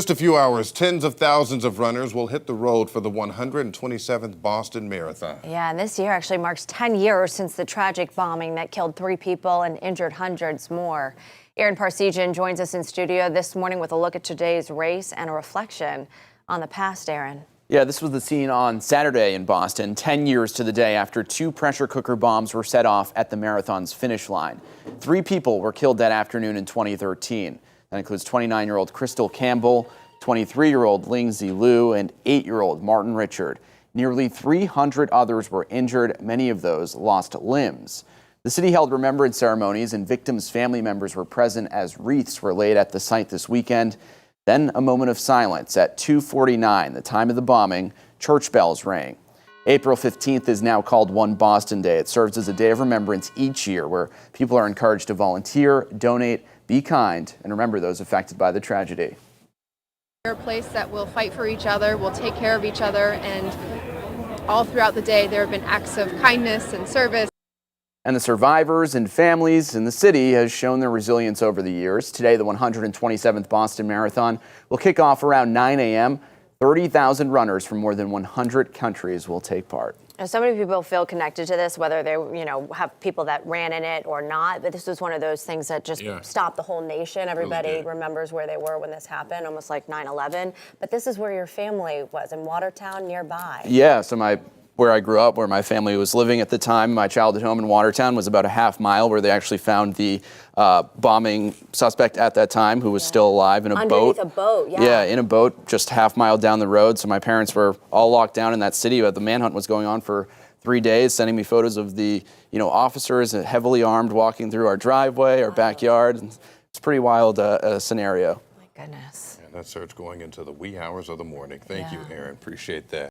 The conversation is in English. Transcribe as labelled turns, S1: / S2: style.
S1: Just a few hours, tens of thousands of runners will hit the road for the 127th Boston Marathon.
S2: Yeah, and this year actually marks 10 years since the tragic bombing that killed 3 people and injured hundreds more. Aaron Parsegian joins us in studio this morning with a look at today's race and a reflection on the past, Aaron.
S3: Yeah, this was the scene on Saturday in Boston, 10 years to the day after 2 pressure cooker bombs were set off at the marathon's finish line. 3 people were killed that afternoon in 2013. That includes 29-year-old Crystal Campbell, 23-year-old Lindsay Liu, and 8-year-old Martin Richard. Nearly 300 others were injured. Many of those lost limbs. The city held remembrance ceremonies, and victims' family members were present as wreaths were laid at the site this weekend. Then a moment of silence at 2:49, the time of the bombing. Church bells rang. April 15th is now called One Boston Day. It serves as a day of remembrance each year where people are encouraged to volunteer, donate, be kind, and remember those affected by the tragedy.
S4: We're a place that will fight for each other, will take care of each other, and all throughout the day there have been acts of kindness and service.
S3: And the survivors and families in the city has shown their resilience over the years. Today, the 127th Boston Marathon will kick off around 9 a.m. 30,000 runners from more than 100 countries will take part.
S2: Now, so many people feel connected to this, whether they, have people that ran in it or not. But this was one of those things that just stopped the whole nation. Everybody remembers where they were when this happened, almost like 9/11. But this is where your family was, in Watertown, nearby.
S3: Yeah, so where I grew up, where my family was living at the time, my childhood home in Watertown was about a half mile where they actually found the bombing suspect at that time, who was still alive in a boat.
S2: Underneath a boat,
S3: Yeah, in a boat just half mile down the road. So my parents were all locked down in that city. The manhunt was going on for 3 days, sending me photos of the officers heavily armed walking through our driveway, our backyard. It's a pretty wild scenario.
S2: My goodness.
S1: And that search going into the wee hours of the morning. Thank you, Aaron. Appreciate that.